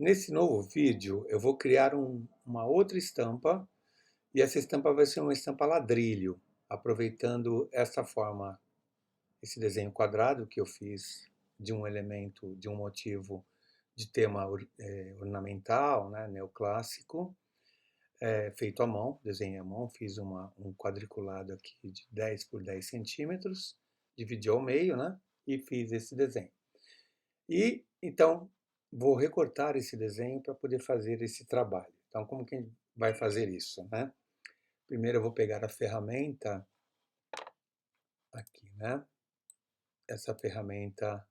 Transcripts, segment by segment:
Nesse novo vídeo, eu vou criar uma outra estampa, e essa estampa vai ser uma estampa ladrilho, aproveitando essa forma, esse desenho quadrado que eu fiz de um elemento, de um motivo de tema ornamental, né, neoclássico, feito à mão, desenhei à mão, fiz um quadriculado aqui de 10 por 10 centímetros, dividi ao meio, né, e fiz esse desenho. E, então, vou recortar esse desenho para poder fazer esse trabalho. Então, como que a gente vai fazer isso, né? Primeiro eu vou pegar a ferramenta aqui, né? Essa ferramenta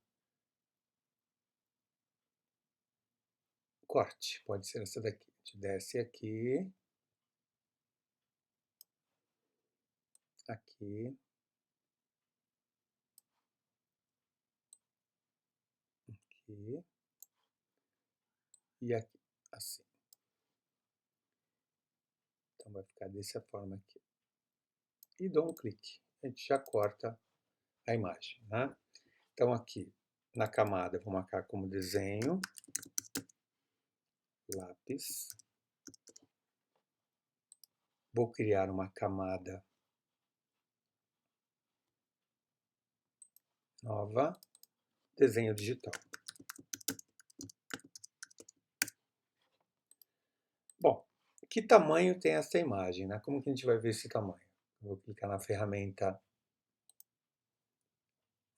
corte, pode ser essa daqui. A gente desce aqui, aqui, aqui e aqui, assim. Então vai ficar dessa forma aqui. E dou um clique. A gente já corta a imagem, né? Então aqui, na camada, eu vou marcar como desenho, lápis. Vou criar uma camada nova, desenho digital. Bom, que tamanho tem essa imagem, né? Como que a gente vai ver esse tamanho? Eu vou clicar na ferramenta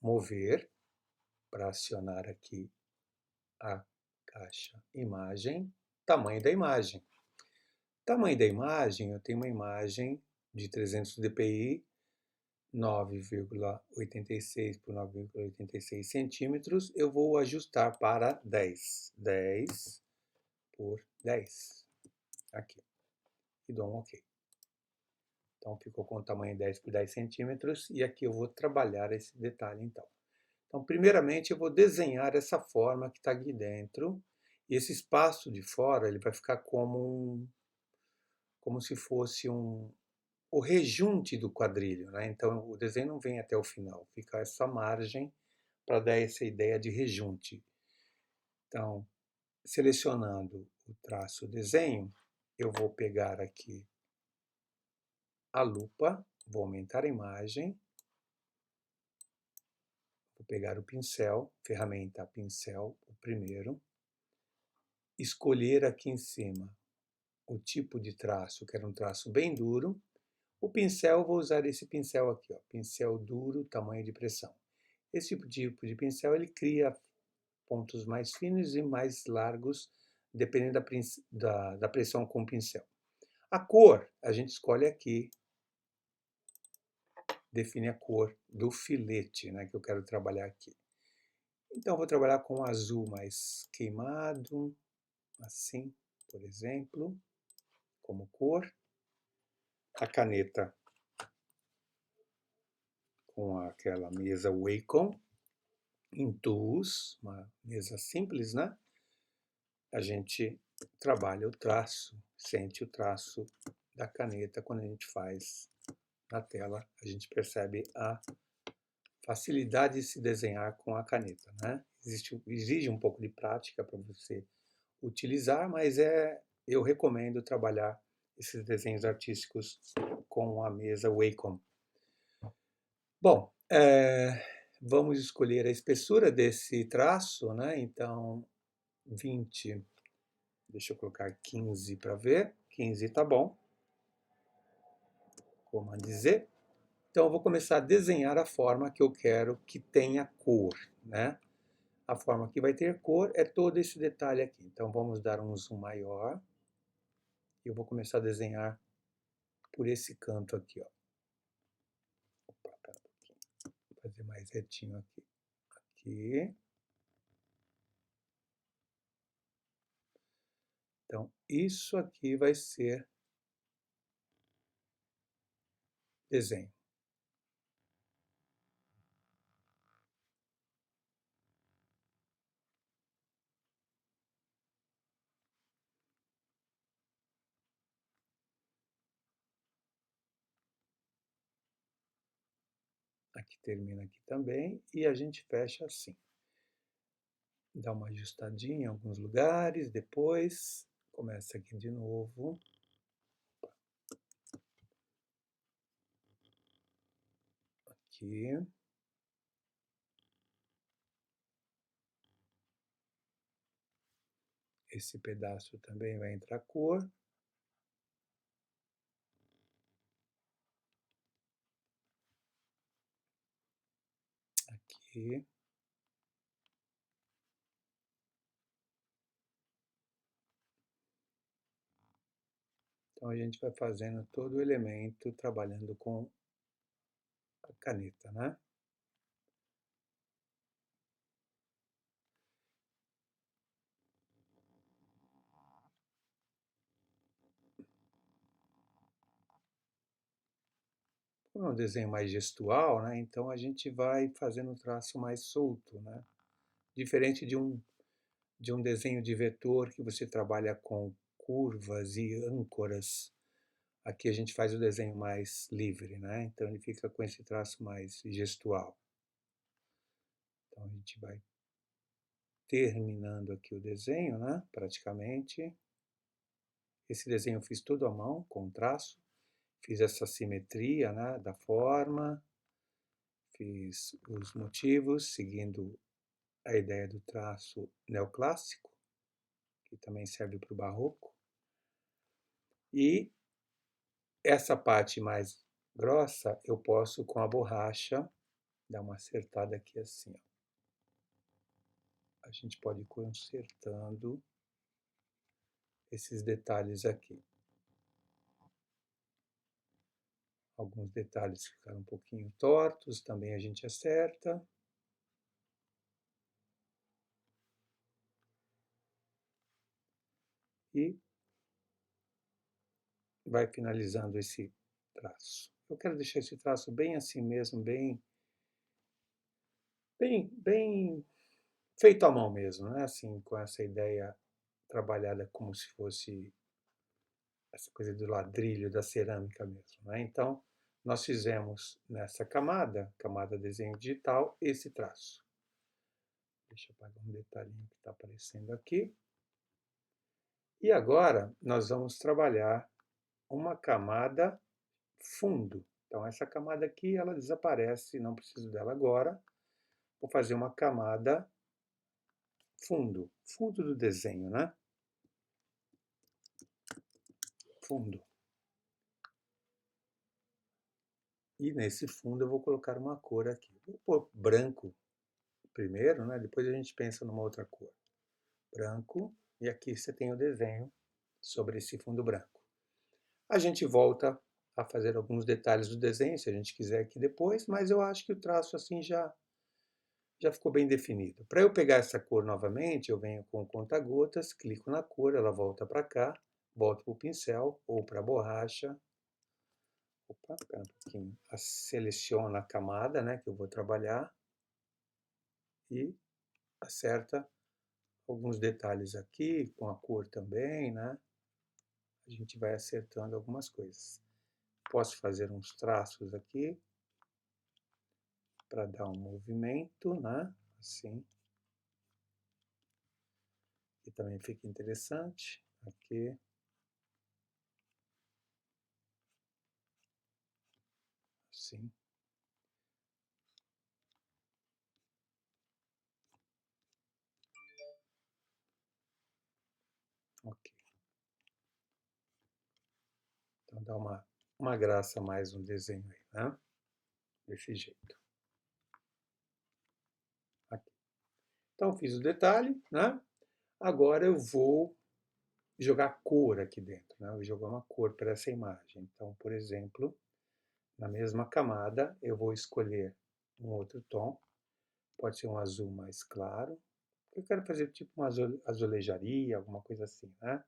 mover para acionar aqui a caixa imagem, tamanho da imagem. Tamanho da imagem, eu tenho uma imagem de 300 dpi, 9,86 por 9,86 centímetros, eu vou ajustar para 10, 10 por 10, aqui, e dou um OK. Então ficou com o tamanho 10 por 10 centímetros, e aqui eu vou trabalhar esse detalhe então. Então, primeiramente eu vou desenhar essa forma que está aqui dentro, e esse espaço de fora ele vai ficar como se fosse o rejunte do quadrilho, né? Então o desenho não vem até o final, fica essa margem para dar essa ideia de rejunte. Então, selecionando o traço desenho, eu vou pegar aqui a lupa, vou aumentar a imagem, vou pegar o pincel, ferramenta pincel, o primeiro, escolher aqui em cima o tipo de traço, que era um traço bem duro. O pincel, vou usar esse pincel aqui, ó, pincel duro, tamanho de pressão. Esse tipo de pincel, ele cria pontos mais finos e mais largos, dependendo da pressão com o pincel. A cor, a gente escolhe aqui, define a cor do filete, né, que eu quero trabalhar aqui. Então, vou trabalhar com azul mais queimado, assim, por exemplo, como cor. A caneta com aquela mesa Wacom, em Tools, uma mesa simples, né? A gente trabalha o traço, sente o traço da caneta quando a gente faz na tela, a gente percebe a facilidade de se desenhar com a caneta, né? Exige um pouco de prática para você utilizar, mas eu recomendo trabalhar esses desenhos artísticos com a mesa Wacom. Bom, vamos escolher a espessura desse traço, né? Então, 20, deixa eu colocar 15 para ver, 15 tá bom, Command Z. Então, eu vou começar a desenhar a forma que eu quero que tenha cor, né? A forma que vai ter cor é todo esse detalhe aqui. Então, vamos dar um zoom maior. E eu vou começar a desenhar por esse canto aqui, ó. Opa, pera um pouquinho. Vou fazer mais retinho aqui. Aqui. Então, isso aqui vai ser desenho. Aqui termina aqui também, e a gente fecha assim. Dá uma ajustadinha em alguns lugares, depois começa aqui de novo. Aqui. Esse pedaço também vai entrar cor. Aqui. Então a gente vai fazendo todo o elemento trabalhando com a caneta, né? Como é um desenho mais gestual, né? Então a gente vai fazendo um traço mais solto, né? Diferente de um desenho de vetor que você trabalha com curvas e âncoras. Aqui a gente faz o desenho mais livre, né? Então ele fica com esse traço mais gestual. Então a gente vai terminando aqui o desenho, né? Praticamente. Esse desenho eu fiz todo à mão, com traço. Fiz essa simetria, né, da forma. Fiz os motivos, seguindo a ideia do traço neoclássico, que também serve para o barroco. E essa parte mais grossa eu posso, com a borracha, dar uma acertada aqui assim. Ó. A gente pode ir consertando esses detalhes aqui. Alguns detalhes ficaram um pouquinho tortos, também a gente acerta. E vai finalizando esse traço. Eu quero deixar esse traço bem assim mesmo, bem feito à mão mesmo, né? Assim, com essa ideia trabalhada como se fosse essa coisa do ladrilho, da cerâmica mesmo, né? Então, nós fizemos nessa camada desenho digital, esse traço. Deixa eu apagar um detalhinho que está aparecendo aqui. E agora nós vamos trabalhar uma camada fundo. Então, essa camada aqui, ela desaparece, não preciso dela agora. Vou fazer uma camada fundo do desenho, né? Fundo. E nesse fundo eu vou colocar uma cor aqui. Vou pôr branco primeiro, né? Depois a gente pensa numa outra cor. Branco, e aqui você tem o desenho sobre esse fundo branco. A gente volta a fazer alguns detalhes do desenho, se a gente quiser aqui depois, mas eu acho que o traço assim já ficou bem definido. Para eu pegar essa cor novamente, eu venho com o conta-gotas, clico na cor, ela volta para cá, volto para o pincel ou para a borracha. Opa, espera um pouquinho. Seleciona a camada, né, que eu vou trabalhar e acerta alguns detalhes aqui, com a cor também, né? A gente vai acertando algumas coisas. Posso fazer uns traços aqui para dar um movimento, né? Assim. E também fica interessante. Aqui. Assim. Ok. Então dá uma graça a mais no desenho aí, né? Desse jeito. Aqui. Então fiz o detalhe, né? Agora eu vou jogar cor aqui dentro, né? Eu vou jogar uma cor para essa imagem. Então, por exemplo, na mesma camada, eu vou escolher um outro tom. Pode ser um azul mais claro. Eu quero fazer tipo uma azulejaria, alguma coisa assim, né?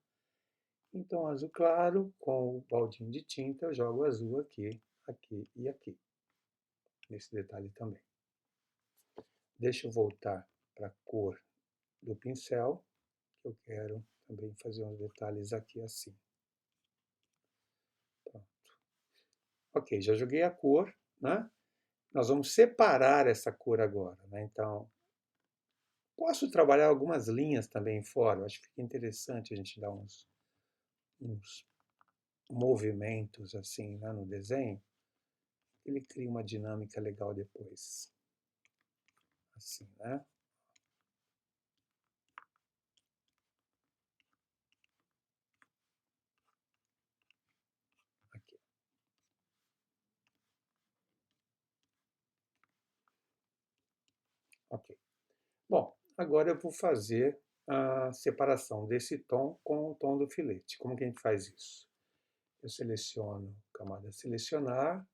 Então, azul claro, com o baldinho de tinta, eu jogo azul aqui, aqui e aqui. Nesse detalhe também. Deixa eu voltar para a cor do pincel, que eu quero também fazer uns detalhes aqui assim. Pronto. Ok, já joguei a cor, né? Nós vamos separar essa cor agora, né? Então, Posso trabalhar algumas linhas também fora, eu acho que fica interessante a gente dar uns movimentos assim, né, no desenho. Ele cria uma dinâmica legal depois. Assim, né? Aqui. Ok. Bom, agora eu vou fazer a separação desse tom com o tom do filete. Como que a gente faz isso? Eu seleciono camada selecionar,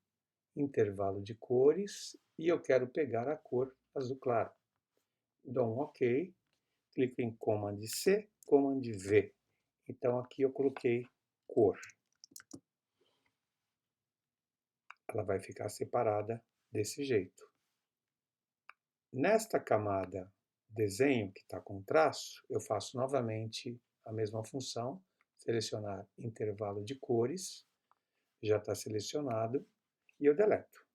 intervalo de cores, e eu quero pegar a cor azul claro. Dou um OK, clico em Command C, Command V. Então aqui eu coloquei cor. Ela vai ficar separada desse jeito. Nesta camada desenho, que está com traço, eu faço novamente a mesma função, selecionar intervalo de cores, já está selecionado, e eu deleto.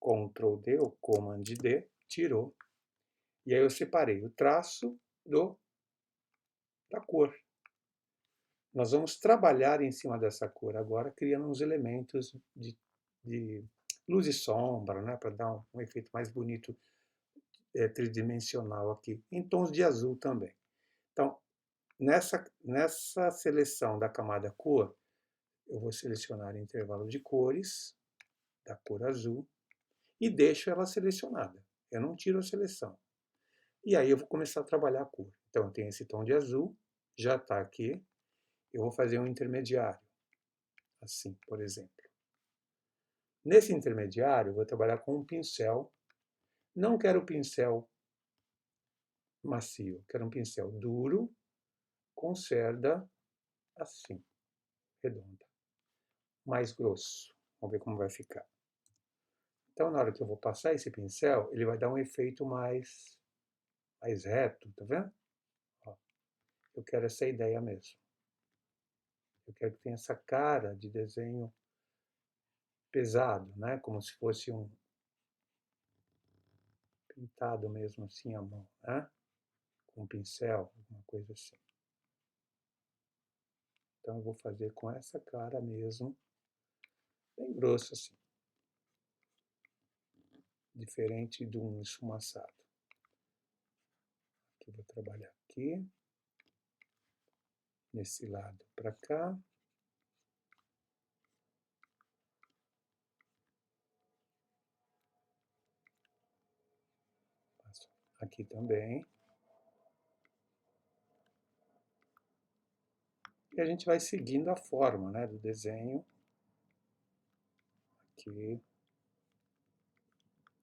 Ctrl D ou Command D, tirou. E aí eu separei o traço da cor. Nós vamos trabalhar em cima dessa cor agora, criando uns elementos de luz e sombra, né, para dar um efeito mais bonito, tridimensional aqui, em tons de azul também. Então, nessa seleção da camada cor, eu vou selecionar o intervalo de cores da cor azul e deixo ela selecionada. Eu não tiro a seleção. E aí eu vou começar a trabalhar a cor. Então, eu tenho esse tom de azul, já está aqui. Eu vou fazer um intermediário, assim, por exemplo. Nesse intermediário, eu vou trabalhar com um pincel. Não quero pincel macio, quero um pincel duro, com cerda assim, redonda. Mais grosso. Vamos ver como vai ficar. Então, na hora que eu vou passar esse pincel, ele vai dar um efeito mais reto, tá vendo? Ó, eu quero essa ideia mesmo. Eu quero que tenha essa cara de desenho pesado, né? Como se fosse um pintado mesmo assim à mão, né? Com um pincel, alguma coisa assim. Então eu vou fazer com essa cara mesmo, bem grosso assim. Diferente de um esfumaçado. Aqui, vou trabalhar aqui. Nesse lado para cá. Passo aqui também. E a gente vai seguindo a forma, né, do desenho. Aqui.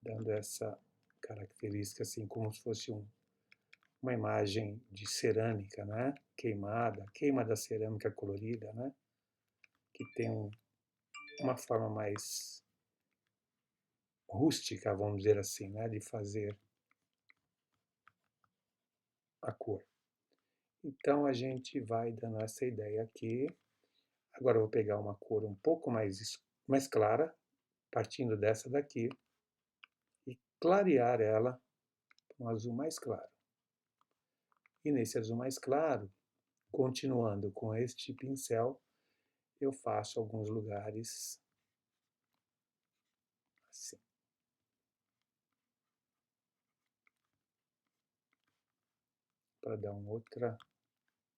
Dando essa característica assim, como se fosse uma imagem de cerâmica, né? Queimada, queima da cerâmica colorida, né? Que tem uma forma mais rústica, vamos dizer assim, né? De fazer a cor. Então a gente vai dando essa ideia aqui. Agora eu vou pegar uma cor um pouco mais clara, partindo dessa daqui, e clarear ela com um azul mais claro. E nesse azul mais claro, continuando com este pincel, eu faço alguns lugares assim. Para dar uma outra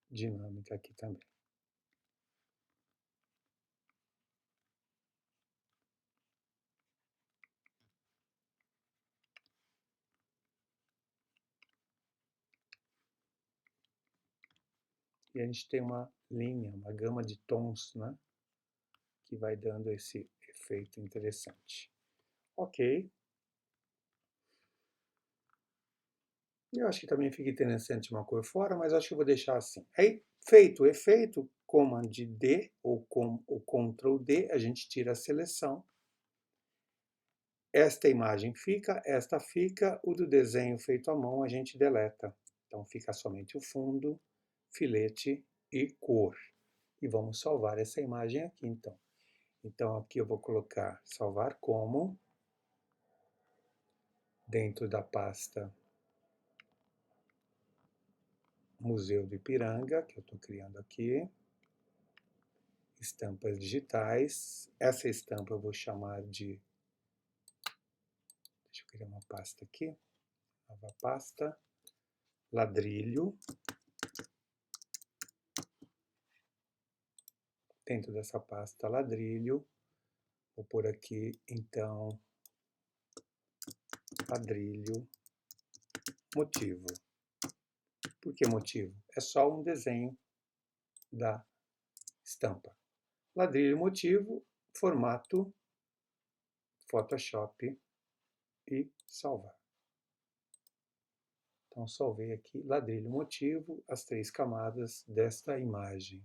dinâmica aqui também. E a gente tem uma linha, uma gama de tons, né? Que vai dando esse efeito interessante. Ok. Eu acho que também fica interessante uma cor fora, mas acho que eu vou deixar assim. Aí, feito o efeito, Command D ou Ctrl D, a gente tira a seleção. Esta imagem fica, esta fica, o do desenho feito à mão a gente deleta. Então fica somente o fundo, filete e cor. E vamos salvar essa imagem aqui então. Então aqui eu vou colocar salvar como. dentro da pasta Museu do Ipiranga, que eu estou criando aqui. Estampas digitais. Essa estampa eu vou chamar de... Deixa eu criar uma pasta aqui. Nova pasta. Ladrilho. Dentro dessa pasta ladrilho, vou pôr aqui, então, ladrilho motivo. Por que motivo? É só um desenho da estampa. Ladrilho motivo, formato, Photoshop e salvar. Então, salvei aqui ladrilho motivo, as 3 camadas desta imagem.